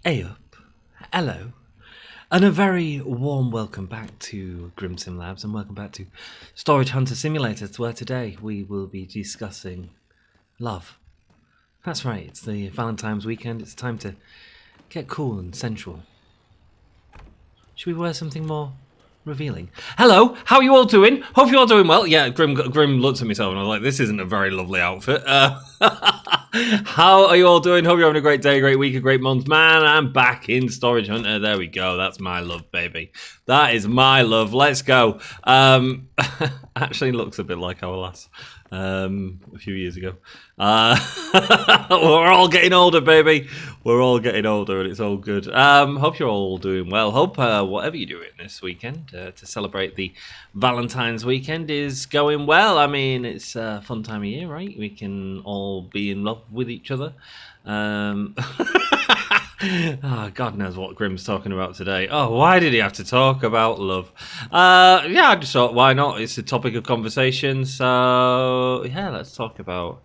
Hey up, hello, and a very warm welcome back to Grim Sim Labs, and welcome back to Storage Hunter Simulators, where today we will be discussing love. That's right, it's the Valentine's weekend, it's time to get cool and sensual. Should we wear something more revealing? Hello, how are you all doing? Hope you're all doing well. Yeah, Grim looked at me and I was like, this isn't a very lovely outfit. How are you all doing? Hope you're having a great day, a great week, a great month. Man, I'm back in Storage Hunter. There we go. That's my love, baby. That is my love. Let's go. Actually looks a bit like our last a few years ago. We're all getting older, baby. We're all getting older, and it's all good. Hope you're all doing well. Hope whatever you're doing this weekend to celebrate the Valentine's weekend is going well. I mean, it's a fun time of year, right? We can all be in love with each other. Oh, God knows what Grim's talking about today. Oh, why did he have to talk about love? Yeah, I just thought, why not? It's a topic of conversation, so yeah, let's talk about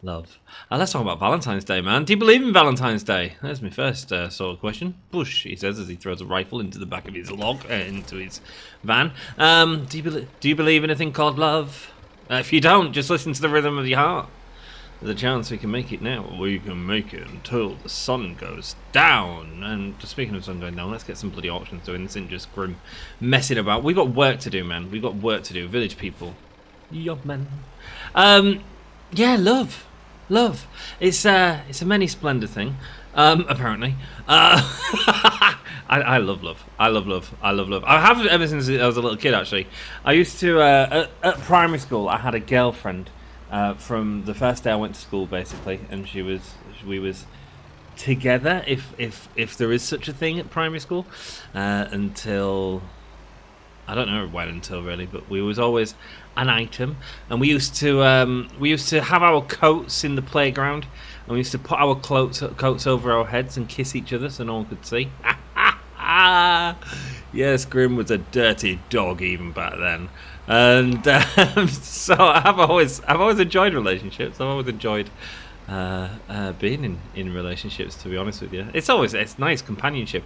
love. Let's talk about Valentine's Day, man. Do you believe in Valentine's Day? There's my first sort of question. Bush, he says as he throws a rifle into the back of his into his van. Do you believe in a thing called love? If you don't, just listen to the rhythm of your heart. There's a chance we can make it now. We can make it until the sun goes down. And just speaking of sun going down, let's get some bloody auctions doing. This isn't just Grim messing about. We've got work to do, man. We've got work to do. Village people. Yup, man. Yeah, love. Love. It's a many splendid thing. Apparently. I love love. I love love. I love love. I have ever since I was a little kid, actually. I used to, at primary school, I had a girlfriend. From the first day I went to school, basically, and we was together, if there is such a thing at primary school, until I don't know when until really, but we was always an item, and we used to have our coats in the playground, and we used to put our coats over our heads and kiss each other so no one could see. Yes, Grim was a dirty dog even back then. And so I've always enjoyed relationships. I've always enjoyed being in relationships. To be honest with you, it's nice companionship.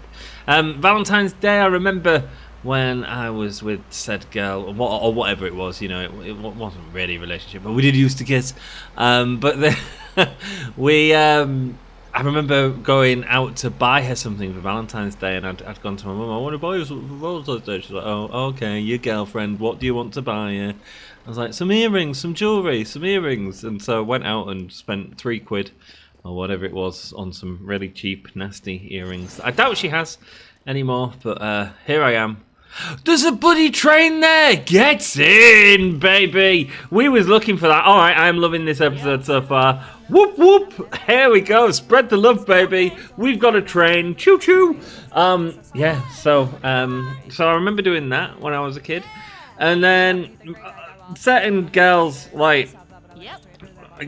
Valentine's Day, I remember when I was with said girl or whatever it was. You know, it wasn't really a relationship, but we did used to kiss. But then we. I remember going out to buy her something for Valentine's Day, and I'd gone to my mum. I want to buy you something for Valentine's Day. She's like, "Oh, okay, your girlfriend. What do you want to buy her?" I was like, "Some earrings, some jewellery, some earrings." And so I went out and spent £3 or whatever it was on some really cheap, nasty earrings. I doubt she has anymore, but here I am. There's a bloody train there! Get in, baby! We was looking for that. Alright, I'm loving this episode so far. Whoop whoop! Here we go. Spread the love, baby. We've got a train. Choo choo! Yeah, so I remember doing that when I was a kid. And then certain girls, like,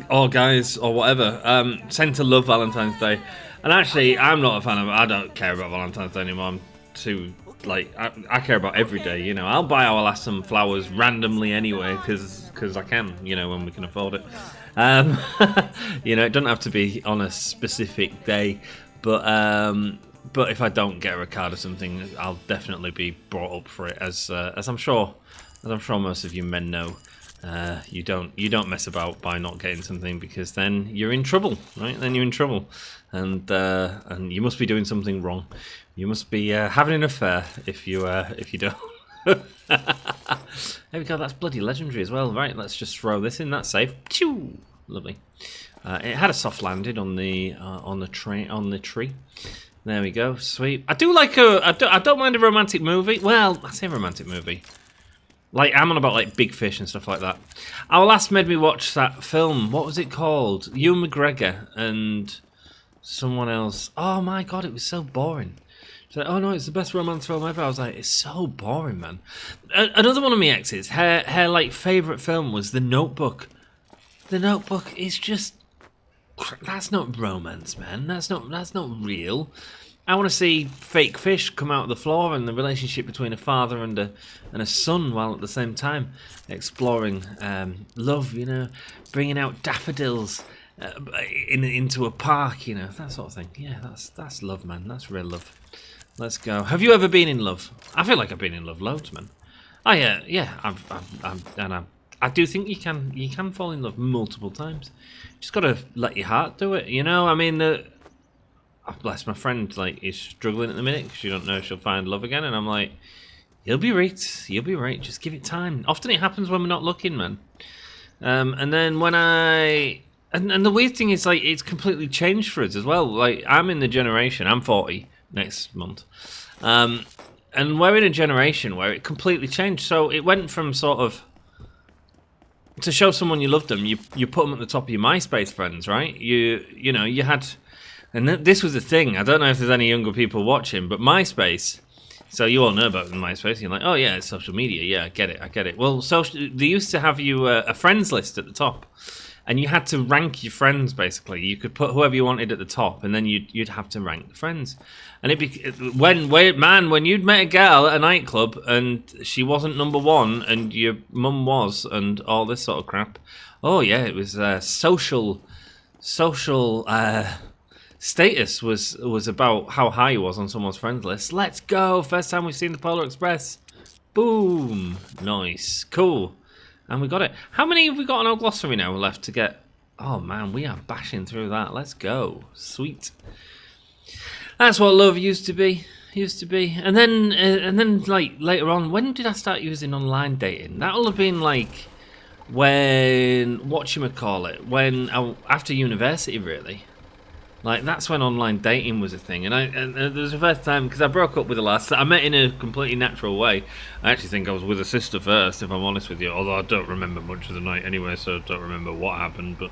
or guys, or whatever, tend to love Valentine's Day. And actually, I'm not a fan of it. I don't care about Valentine's Day anymore. I'm too... I care about every day, you know. I'll buy our lass some flowers randomly anyway, because I can, you know, when we can afford it. You know, it doesn't have to be on a specific day, but if I don't get her a card or something, I'll definitely be brought up for it, as I'm sure most of you men know. You don't mess about by not getting something, because then you're in trouble, right? Then you're in trouble, and you must be doing something wrong. You must be having an affair if you don't. There we go. That's bloody legendary as well. Right, let's just throw this in. That's safe. Choo! Lovely. It had a soft landing on the tree. There we go. Sweet. I do like I don't mind a romantic movie. Well, I say romantic movie. Like, I'm on about, like, Big Fish and stuff like that. Our last made me watch that film. What was it called? Ewan McGregor and someone else. Oh, my God, it was so boring. She's like, oh, no, it's the best romance film ever. I was like, it's so boring, man. Another one of my exes, her like, favourite film was The Notebook. The Notebook is just... That's not romance, man. That's not real. I want to see fake fish come out of the floor and the relationship between a father and a son, while at the same time exploring love, you know, bringing out daffodils into a park, you know, that sort of thing. Yeah, that's love, man. That's real love. Let's go. Have you ever been in love? I feel like I've been in love loads, man. Oh yeah. I do think you can fall in love multiple times. Just gotta let your heart do it, you know. I mean, oh, bless my friend, like is struggling at the minute because she don't know if she'll find love again, and I'm like, you'll be right. You'll be right. Just give it time. Often it happens when we're not looking, man. And then when and the weird thing is, like, it's completely changed for us as well. Like, I'm in the generation. I'm 40 next month. And we're in a generation where it completely changed. So it went from sort of, to show someone you loved them, you put them at the top of your MySpace friends, right? You know, you had, and this was the thing. I don't know if there's any younger people watching, but MySpace. So you all know about MySpace. You're like, oh yeah, it's social media. Yeah, I get it. Well, they used to have you a friends list at the top, and you had to rank your friends. Basically, you could put whoever you wanted at the top, and then you'd have to rank the friends. And when you'd met a girl at a nightclub and she wasn't number one, and your mum was, and all this sort of crap. Oh yeah, it was social status was about how high he was on someone's friends list. Let's go! First time we've seen the Polar Express. Boom! Nice, cool, and we got it. How many have we got on our glossary now left to get? Oh man, we are bashing through that. Let's go, sweet. That's what love used to be. And then like later on, when did I start using online dating? That'll have been like when after university, really. Like, that's when online dating was a thing. And there was the first time, because I broke up with a lass that I met in a completely natural way. I actually think I was with a sister first, if I'm honest with you. Although I don't remember much of the night anyway, so I don't remember what happened. But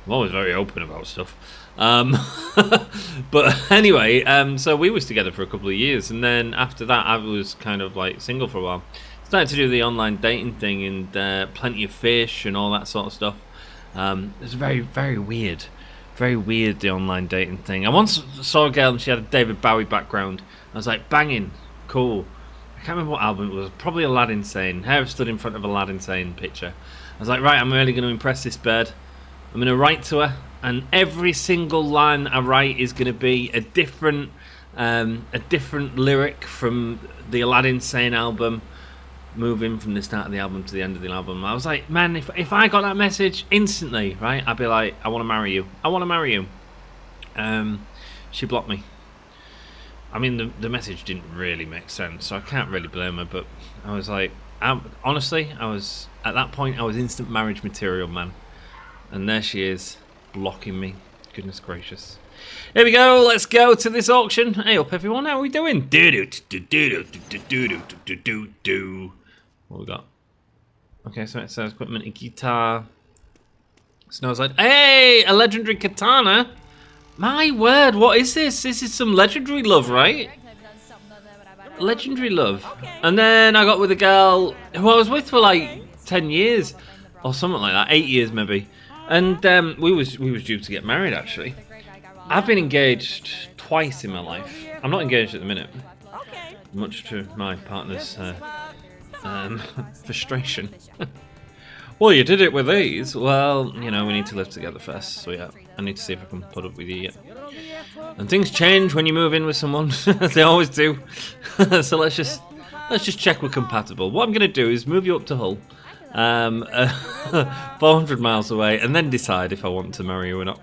I'm always very open about stuff. But anyway, so we was together for a couple of years. And then after that, I was kind of like single for a while. Started to do the online dating thing and Plenty of Fish and all that sort of stuff. It was very, very weird. Very weird, the online dating thing. I once saw a girl and she had a David Bowie background. I was like, banging, cool. I can't remember what album it was. Probably Aladdin Sane. Her stood in front of Aladdin Sane picture. I was like, right, I'm really going to impress this bird. I'm going to write to her, and every single line I write is going to be a different lyric from the Aladdin Sane album, moving from the start of the album to the end of the album. I was like, man, if I got that message instantly, right, I'd be like, I want to marry you. I want to marry you. She blocked me. I mean, the message didn't really make sense, so I can't really blame her, but I was like, honestly, at that point, I was instant marriage material, man. And there she is, blocking me. Goodness gracious. Here we go, let's go to this auction. Hey up everyone, how are we doing? What we got? Okay, so it says equipment, a guitar. Snows like, hey, a legendary katana. My word, what is this? This is some legendary love, right? Legendary love. And then I got with a girl who I was with for like 10 years or something like that, 8 years maybe. And we was due to get married actually. I've been engaged twice in my life. I'm not engaged at the minute, much to my partner's frustration. Well, you did it with these. Well, you know, we need to live together first. So yeah, I need to see if I can put up with you yet. And things change when you move in with someone. They always do. So let's just check we're compatible. What I'm going to do is move you up to Hull, 400 miles away, and then decide if I want to marry you or not.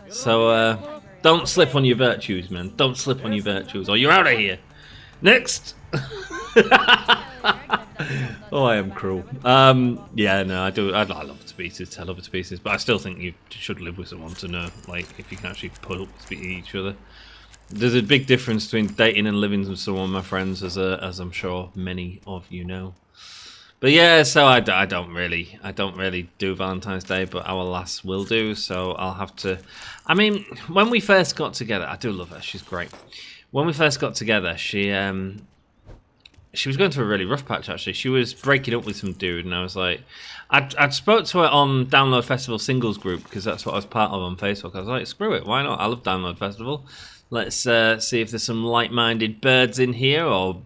So don't slip on your virtues, man. Don't slip on your virtues, or you're out of here. Next. Oh, I am cruel. Yeah, no, I do. I love it to pieces. I love it to pieces. But I still think you should live with someone to know, like, if you can actually put up with each other. There's a big difference between dating and living with someone, my friends, as I'm sure many of you know. But yeah, so I don't really do Valentine's Day, but our lass will do. So I'll have to. I mean, when we first got together, I do love her. She's great. When we first got together, she was going through a really rough patch, actually. She was breaking up with some dude, and I was like... I'd spoke to her on Download Festival singles group, because that's what I was part of on Facebook. I was like, screw it, why not? I love Download Festival. Let's see if there's some like-minded birds in here, or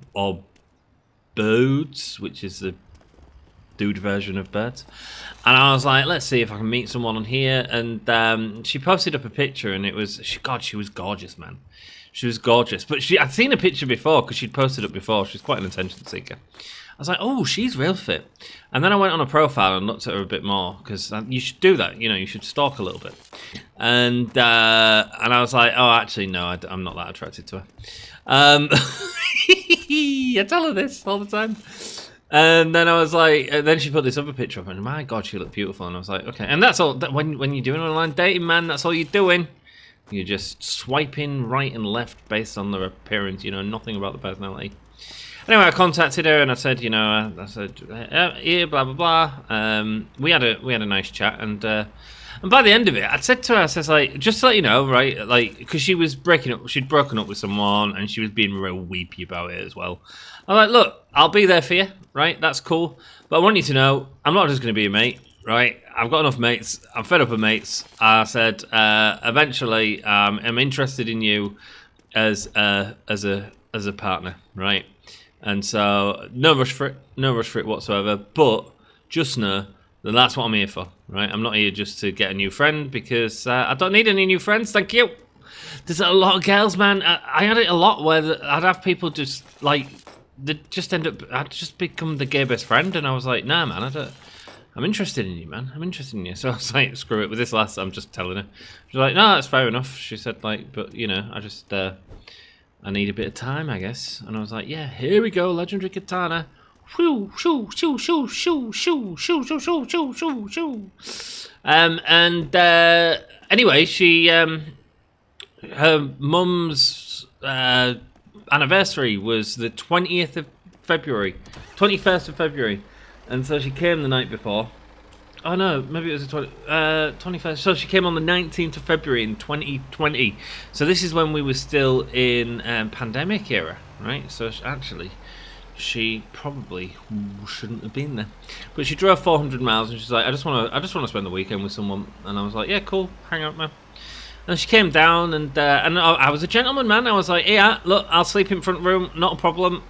birds, which is the dude version of birds. And I was like, let's see if I can meet someone on here. And she posted up a picture, and it was, she was gorgeous, man. She was gorgeous. But I'd seen a picture before because she'd posted up before. She's quite an attention seeker. I was like, oh, she's real fit. And then I went on her profile and looked at her a bit more, because you should do that. You know, you should stalk a little bit. And I was like, oh, actually, no, I'm not that attracted to her. I tell her this all the time. And then I was like, and then she put this other picture up, and my God, she looked beautiful. And I was like, okay. And that's all. When you're doing online dating, man, that's all you're doing. You're just swiping right and left based on their appearance. You know nothing about the personality. Anyway, I contacted her and I said, yeah, blah blah blah. We had a nice chat, and by the end of it, I said to her, I says, like, just to let you know, right, like, because she was she'd broken up with someone, and she was being real weepy about it as well. I'm like, look, I'll be there for you, right? That's cool, but I want you to know, I'm not just going to be a mate, right? I've got enough mates. I'm fed up of mates. I said, eventually, I'm interested in you as a partner, right? And so, no rush for it whatsoever. But just know that that's what I'm here for, right? I'm not here just to get a new friend, because I don't need any new friends. Thank you. There's a lot of girls, man. I had it a lot where I'd have people just like they just end up. I'd just become the gay best friend, and I was like, nah, man, I'm interested in you, man. I'm interested in you. So I was like, screw it with this last. I'm just telling her. She's like, no, that's fair enough. She said, like, but you know, I need a bit of time, I guess. And I was like, yeah, here we go, legendary katana. Shoo, shoo, shoo, shoo, shoo, shoo, shoo, shoo, shoo, shoo, shoo, shoo. Anyway, she, her mum's anniversary was the 20th of February, 21st of February. And so she came the night before. Oh no, maybe it was the 21st. So she came on the 19th of February in 2020. So this is when we were still in pandemic era, right? So actually, she probably shouldn't have been there. But she drove 400 miles, and she's like, I just want to spend the weekend with someone. And I was like, yeah, cool, hang out, man. And she came down, and I was a gentleman, man. I was like, yeah, look, I'll sleep in front room, not a problem.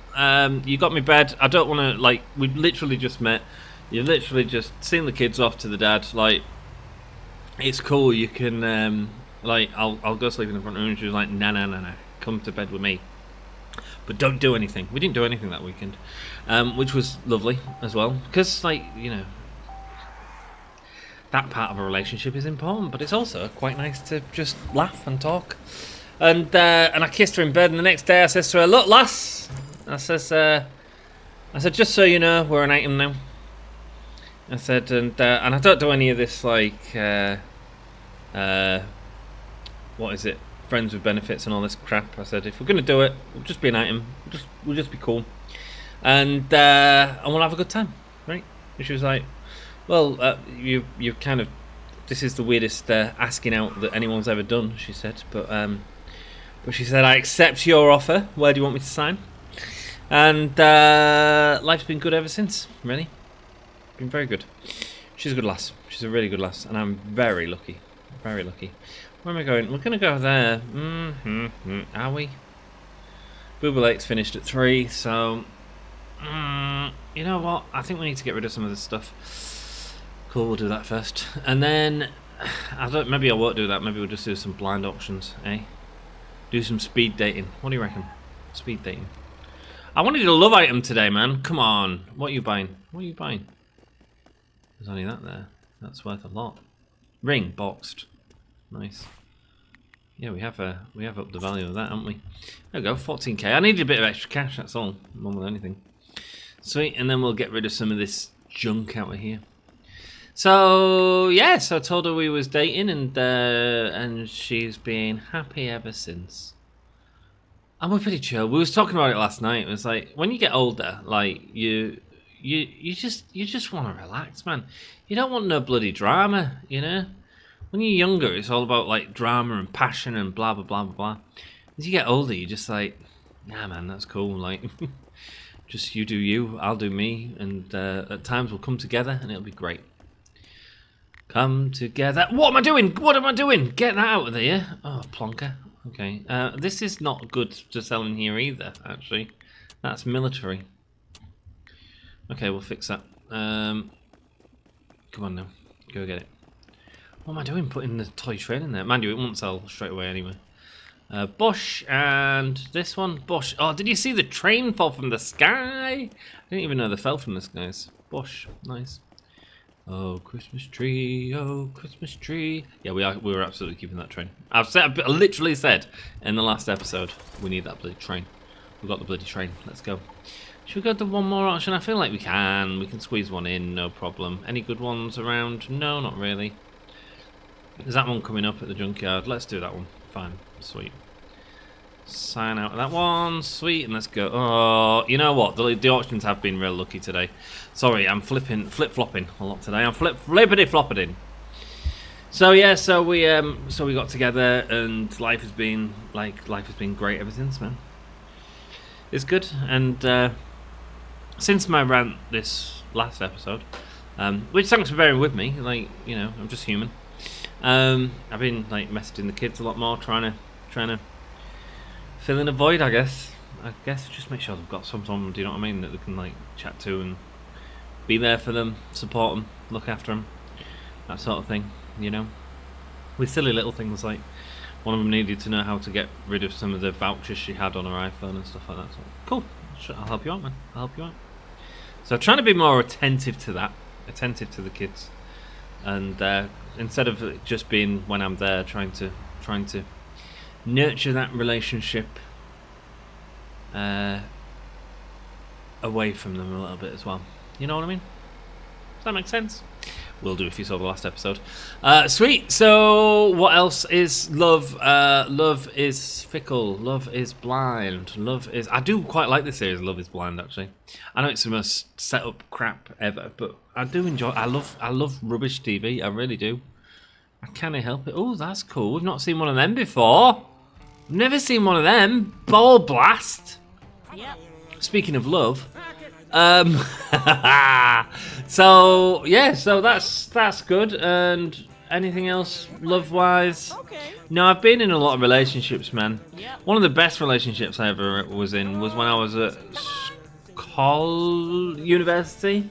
You got me bed. I don't want to, like, we literally just met. You've literally just seen the kids off to the dad. Like, it's cool. You can, like, I'll go sleep in the front room. And she was like, nah. Come to bed with me. But don't do anything. We didn't do anything that weekend, which was lovely as well. Because, like, you know, that part of a relationship is important. But it's also quite nice to just laugh and talk. And I kissed her in bed. And the next day I says to her, look, lass. I said, just so you know, we're an item now. I said, and I don't do any of this, like, what is it, friends with benefits and all this crap. I said, if we're going to do it, we'll just be an item. We'll just be cool. And we'll have a good time, right? And she was like, well, you kind of, this is the weirdest asking out that anyone's ever done, she said. But she said, I accept your offer. Where do you want me to sign? And life's been good ever since, really. Been very good. She's a good lass. She's a really good lass, and I'm very lucky. Very lucky. Where am I going? We're going to go there. Are we? Booba Lake's finished at 3, so you know what? I think we need to get rid of some of this stuff. Cool, we'll do that first, and then maybe I won't do that. Maybe we'll just do some blind auctions, eh? Do some speed dating. What do you reckon? Speed dating. I wanted a love item today, man. Come on. What are you buying? What are you buying? There's only that there. That's worth a lot. Ring boxed. Nice. Yeah, we have upped the value of that, haven't we? There we go, 14k. I needed a bit of extra cash, that's all. More than anything. Sweet, and then we'll get rid of some of this junk out of here. So yeah, so I told her we was dating, and she's been happy ever since. And we're pretty chill. We was talking about it last night. It was like, when you get older, like you just want to relax, man. You don't want no bloody drama, you know. When you're younger, it's all about like drama and passion and blah blah blah blah blah. As you get older, you're just like, nah, man, that's cool. Like, just you do you, I'll do me, and at times we'll come together, and it'll be great. Come together. What am I doing? What am I doing? Get that out of there. Oh, plonker. Okay. This is not good to sell in here either. Actually, that's military. Okay, we'll fix that. Come on now, go get it. What am I doing? Putting the toy train in there. Mind you, it won't sell straight away anyway. Bush and this one. Bush. Oh, did you see the train fall from the sky? I didn't even know they fell from the skies. Bush. Nice. Oh, Christmas tree. Oh, Christmas tree. Yeah, we were absolutely keeping that train. I literally said in the last episode, we need that bloody train. We got the bloody train. Let's go. Should we go to one more auction? I feel like we can. We can squeeze one in, no problem. Any good ones around? No, not really. Is that one coming up at the junkyard? Let's do that one. Fine. Sweet. Sign out of that one. Sweet. And let's go. Oh, you know what? The auctions have been real lucky today. Sorry, I'm flip-flopping a lot today. I'm flippity-flopping. So yeah, so we got together and life has been great ever since, man. It's good. And since my rant this last episode, which thanks for bearing with me, like, you know, I'm just human. I've been like messaging the kids a lot more, trying to fill in a void. I guess just make sure they've got someone, do you know what I mean, that they can like chat to and be there for them, support them, look after them, that sort of thing. You know, with silly little things like one of them needed to know how to get rid of some of the vouchers she had on her iPhone and stuff like that. So cool, I'll help you out, man. I'll help you out. So trying to be more attentive to that, attentive to the kids. And instead of just being when I'm there, trying to nurture that relationship away from them a little bit as well. You know what I mean? Does that make sense? Will do if you saw the last episode. Sweet. So what else is love? Love is fickle. Love is blind. Love is. I do quite like this series. Love is Blind. Actually, I know it's the most set up crap ever, but I do enjoy. I love rubbish TV. I really do. I can't help it. Oh, that's cool. We've not seen one of them before. Never seen one of them. Ball blast. Yep. Speaking of love. So yeah, so that's good. And anything else love wise? Okay. No, I've been in a lot of relationships, man. Yep. One of the best relationships I ever was in was when I was at university,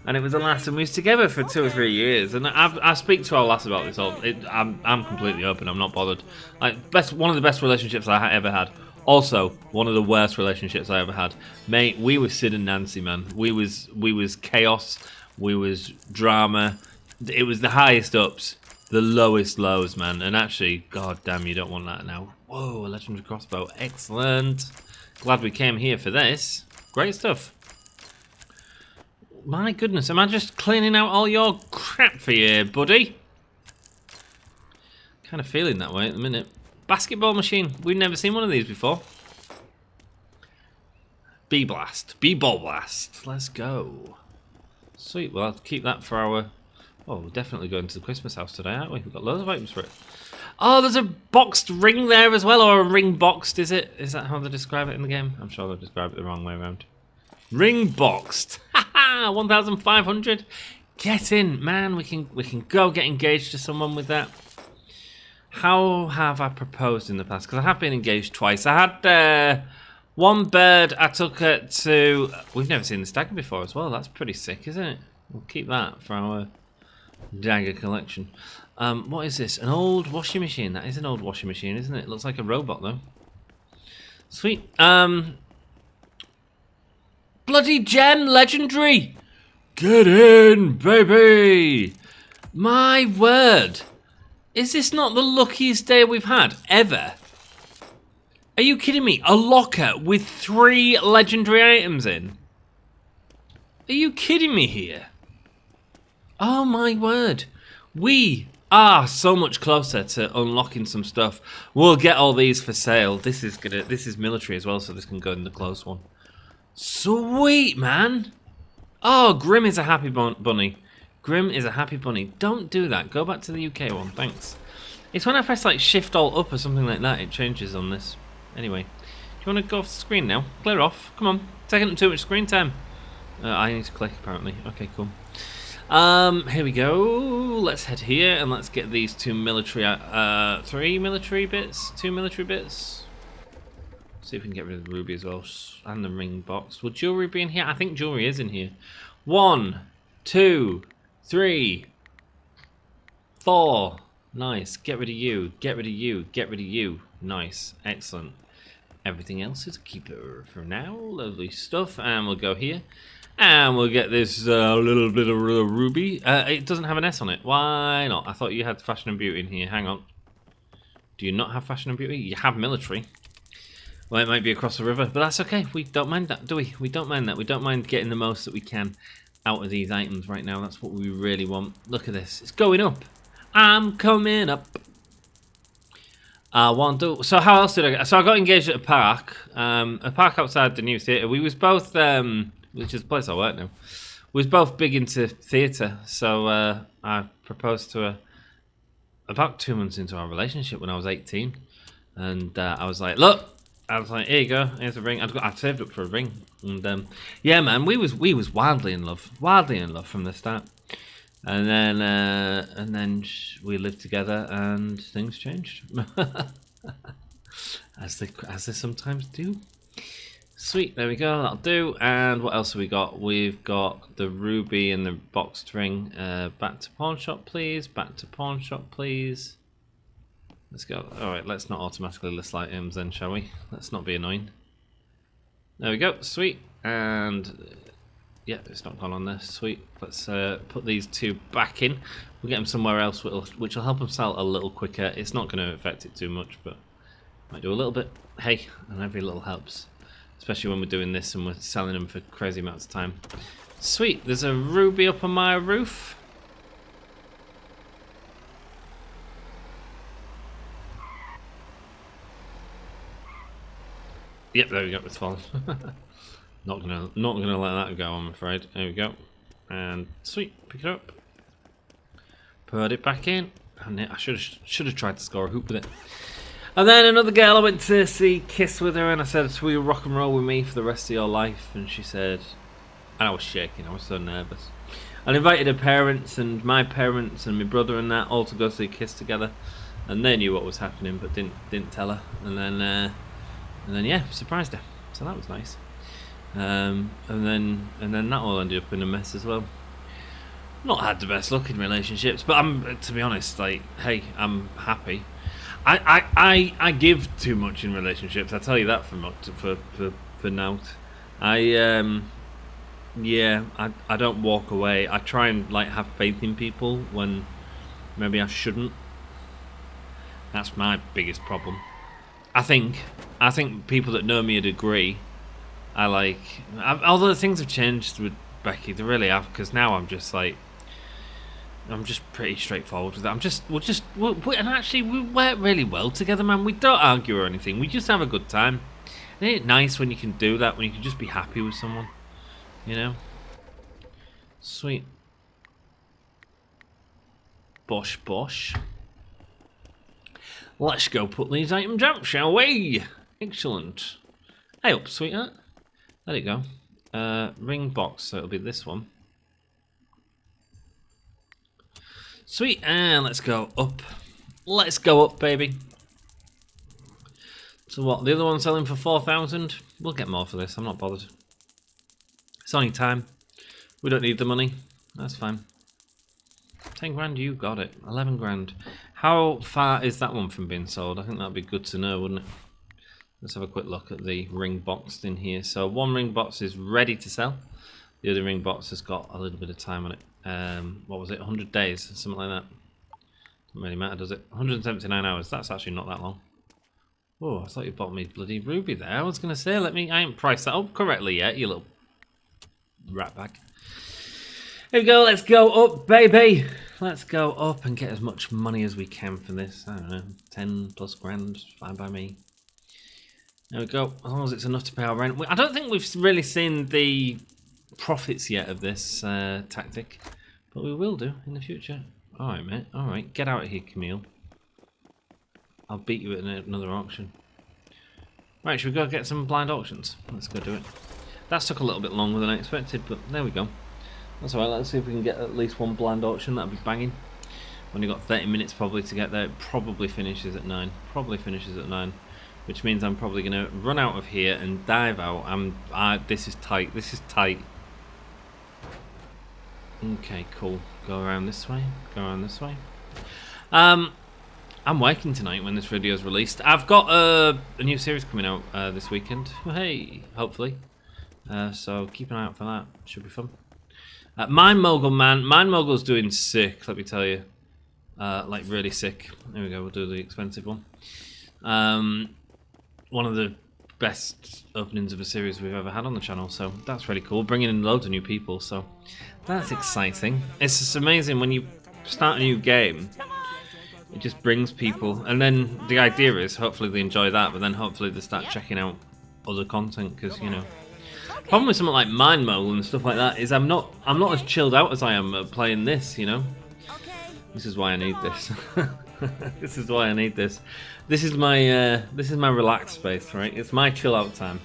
and it was a lass, and we was together for 2 or 3 years. And I speak to our lass about this all. I'm completely open. I'm not bothered. Like one of the best relationships I ever had. Also, one of the worst relationships I ever had. Mate, we were Sid and Nancy, man. We was chaos. We was drama. It was the highest ups, the lowest lows, man. And actually, god damn, you don't want that now. Whoa, a legendary crossbow. Excellent. Glad we came here for this. Great stuff. My goodness, am I just cleaning out all your crap for you, buddy? Kind of feeling that way at the minute. Basketball machine. We've never seen one of these before. B-Blast. B-Ball Blast. Let's go. Sweet. Well, I'll keep that for our... Oh, we're definitely going to the Christmas house today, aren't we? We've got loads of items for it. Oh, there's a boxed ring there as well, or a ring boxed, is it? Is that how they describe it in the game? I'm sure they describe it the wrong way around. Ring boxed. Haha, 1,500. Get in, man. We can go get engaged to someone with that. How have I proposed in the past? Because I have been engaged twice. I had one bird I took her to... We've never seen this dagger before as well. That's pretty sick, isn't it? We'll keep that for our dagger collection. What is this? An old washing machine. That is an old washing machine, isn't it? It looks like a robot, though. Sweet. Bloody gem, legendary. Get in, baby. My word. Is this not the luckiest day we've had, ever? Are you kidding me? A locker with 3 legendary items in? Are you kidding me here? Oh my word. We are so much closer to unlocking some stuff. We'll get all these for sale. This is military as well, so this can go in the close one. Sweet, man. Oh, Grim is a happy bunny. Grim is a happy bunny. Don't do that. Go back to the UK one. Thanks. It's when I press like Shift Alt Up or something like that, it changes on this. Anyway, do you want to go off the screen now? Clear off. Come on. Taking up too much screen time. I need to click apparently. Okay, cool. Here we go. Let's head here and let's get these 2 military, 3 military bits, 2 military bits. See if we can get rid of the ruby as well, and the ring box. Will jewelry be in here? I think jewelry is in here. 1, 2, 3, 4. Nice. Get rid of you. Get rid of you. Get rid of you. Nice. Excellent. Everything else is a keeper for now. Lovely stuff. And we'll go here. And we'll get this little bit of ruby. It doesn't have an S on it. Why not? I thought you had fashion and beauty in here. Hang on. Do you not have fashion and beauty? You have military. Well, it might be across the river, but that's okay. We don't mind that, do we? We don't mind that. We don't mind getting the most that we can out of these items right now. That's what we really want. Look at this. It's going up. I'm coming up. I want to. So how else did I get? So I got engaged at a park outside the new theatre. We was both, which is the place I work now. We was both big into theatre. So I proposed to her about 2 months into our relationship when I was 18, and I was like, look. I was like, here you go, here's a ring. I'd saved up for a ring, and yeah, man, we was wildly in love from the start, and then we lived together, and things changed, as they sometimes do. Sweet, there we go, that'll do. And what else have we got? We've got the ruby and the boxed ring. Back to pawn shop, please. Back to pawn shop, please. Let's go. Alright, let's not automatically list items then, shall we? Let's not be annoying. There we go, sweet. And yeah, it's not gone on there, sweet. Let's put these two back in. We'll get them somewhere else, which will help them sell a little quicker. It's not going to affect it too much, but might do a little bit. Hey, and every little helps. Especially when we're doing this and we're selling them for crazy amounts of time. Sweet, there's a ruby up on my roof. Yep, there we go, it's fallen. not gonna let that go, I'm afraid. There we go. And sweet, pick it up. Put it back in. And I should have tried to score a hoop with it. And then another girl I went to see, kissed with her, and I said, will you rock and roll with me for the rest of your life? And she said, and I was shaking, I was so nervous. I invited her parents and my brother and that all to go see Kiss together. And they knew what was happening but didn't tell her. And then yeah, surprised her. So that was nice. And then that all ended up in a mess as well. Not had the best luck in relationships, but to be honest, like, hey, I'm happy. I give too much in relationships. I tell you that for now. I don't walk away. I try and like have faith in people when maybe I shouldn't. That's my biggest problem. I think people that know me would agree. Although things have changed with Becky, they really have, because now I'm just pretty straightforward with that. And actually we work really well together, man. We don't argue or anything. We just have a good time. Isn't it nice when you can do that, when you can just be happy with someone, you know? Sweet. Bosh bosh. Let's go put these items out, shall we? Excellent. Hey up, sweetheart. There you go. Ring box, so it'll be this one. Sweet, and let's go up. Let's go up, baby. So what, the other one's selling for 4,000? We'll get more for this, I'm not bothered. It's only time. We don't need the money. That's fine. 10 grand, you got it. 11 grand. How far is that one from being sold? I think that'd be good to know, wouldn't it? Let's have a quick look at the ring box in here. So one ring box is ready to sell. The other ring box has got a little bit of time on it. What was it? 100 days, something like that. Doesn't really matter, does it? 179 hours. That's actually not that long. Oh, I thought you bought me bloody ruby there. I was going to say, I ain't priced that up correctly yet, you little rat bag. Here we go, let's go up, baby. Let's go up and get as much money as we can for this. I don't know, 10 plus grand, fine by me. There we go, as long as it's enough to pay our rent. I don't think we've really seen the profits yet of this tactic, but we will do in the future. Alright, mate, alright, get out of here, Camille. I'll beat you at another auction. Right, should we go get some blind auctions? Let's go do it. That took a little bit longer than I expected, but there we go. That's alright, let's see if we can get at least one blind auction. That'll be banging. Only got 30 minutes probably to get there. It probably finishes at 9. Which means I'm probably going to run out of here and dive out. This is tight. This is tight. Okay, cool. Go around this way. Go around this way. I'm working tonight when this video is released. I've got a new series coming out this weekend. Hey, hopefully. So keep an eye out for that. Should be fun. Mind Mogul, man. Mind Mogul's doing sick, let me tell you. Like, really sick. There we go, we'll do the expensive one. One of the best openings of a series we've ever had on the channel, so that's really cool. Bringing in loads of new people, so that's exciting. It's just amazing when you start a new game. It just brings people, and then the idea is hopefully they enjoy that, but then hopefully they start checking out other content, because, you know, problem with something like Mind Mogul and stuff like that is I'm not as chilled out as I am at playing this, you know. This is why I need this. This is why I need this. This is my relaxed space, right? It's my chill out time.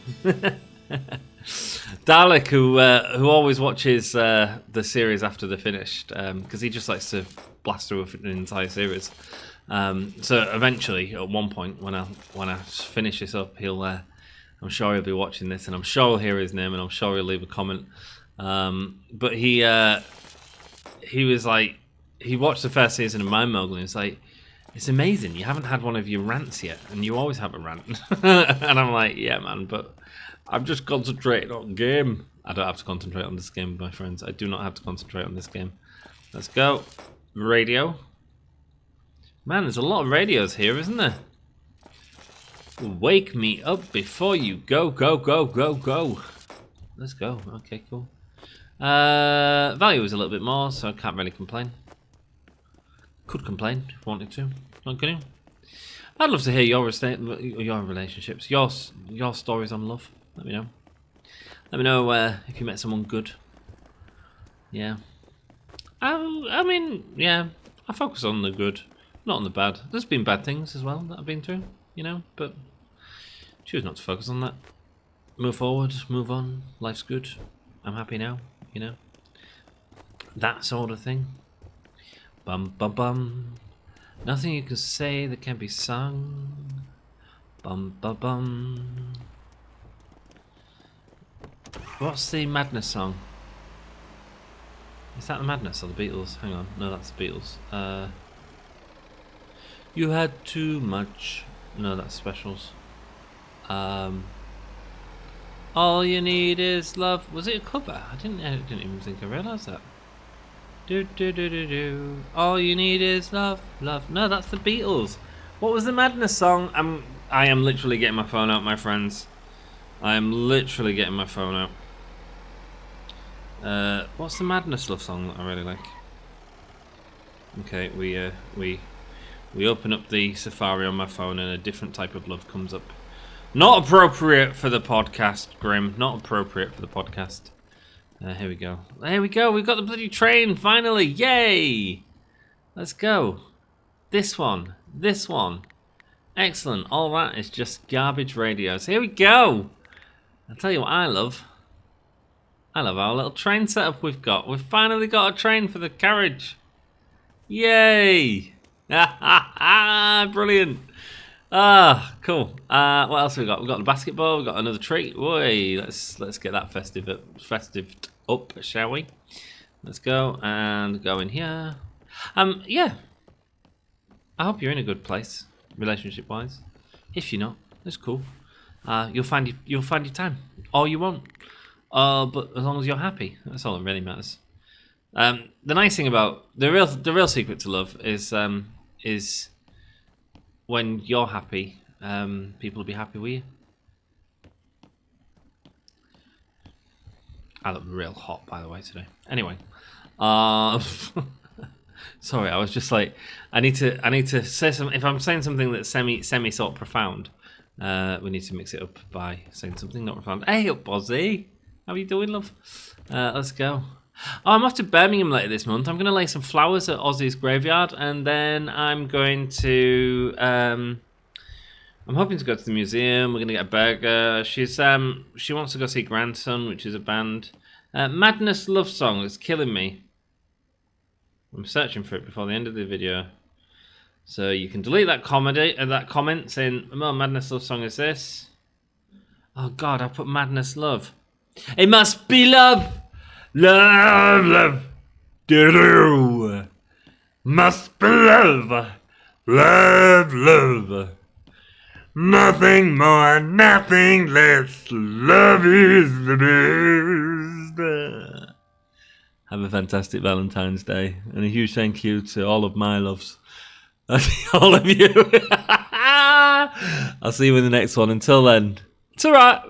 Dalek, who always watches the series after they're finished, because he just likes to blast through an entire series. So eventually, at one point, when I finish this up, I'm sure he'll be watching this, and I'm sure he'll hear his name, and I'm sure he'll leave a comment. But he was like, he watched the first season of Mind Mogul, and he's like, it's amazing, you haven't had one of your rants yet, and you always have a rant. And I'm like, yeah, man, but I'm just concentrating on game. I don't have to concentrate on this game, my friends. I do not have to concentrate on this game. Let's go. Radio. Man, there's a lot of radios here, isn't there? Wake me up before you go, go, go, go, go. Let's go. Okay, cool. Value is a little bit more, so I can't really complain. Could complain if I wanted to. Not gonna. I'd love to hear your relationships, your stories on love. Let me know. Let me know if you met someone good. Yeah. I mean, yeah. I focus on the good, not on the bad. There's been bad things as well that I've been through, you know, but choose not to focus on that. Move forward, move on. Life's good. I'm happy now, you know. That sort of thing. Bum bum bum. Nothing you can say that can be sung. Bum bum bum. What's the Madness song? Is that the Madness or the Beatles? Hang on, no, that's the Beatles. You had too much. No, that's Specials. All you need is love. Was it a cover? I didn't even think I realised that. Do do do do do. All you need is love, love. No, that's the Beatles. What was the Madness song? I am literally getting my phone out, my friends. I am literally getting my phone out. What's the Madness love song that I really like? Okay, we open up the Safari on my phone and a different type of love comes up. Not appropriate for the podcast, Grim. Not appropriate for the podcast. Here we go. There we go. We've got the bloody train, finally. Yay! Let's go. This one. This one. Excellent. All that is just garbage radios. Here we go. I'll tell you what I love. I love our little train setup we've got. We've finally got a train for the carriage. Yay! Brilliant. Ah, cool. What else have we got? We've got the basketball. We've got another treat. Whoa, let's get that festive up, shall we? Let's go and go in here. Yeah. I hope you're in a good place, relationship-wise. If you're not, it's cool. You'll find your time, or you won't. But as long as you're happy, that's all that really matters. The nice thing about the real secret to love is when you're happy, people will be happy with you. I look real hot, by the way, today. Anyway, sorry, I was just like, I need to say something. If I'm saying something that's semi sort of profound, we need to mix it up by saying something not profound. Hey up, Ozzy, how are you doing, love? Let's go. Oh, I'm off to Birmingham later this month. I'm going to lay some flowers at Ozzy's graveyard, and then I'm going to. I'm hoping to go to the museum. We're going to get a burger. She wants to go see Grandson, which is a band. Madness love song. It's killing me. I'm searching for it before the end of the video, so you can delete that comment saying, "Oh, Madness love song is this." Oh God, I put Madness love. It must be love. Love, love. Do must be love, love, love. Nothing more, nothing less. Love is the best. Have a fantastic Valentine's Day, and a huge thank you to all of my loves. All of you. I'll see you in the next one. Until then, ta-ra!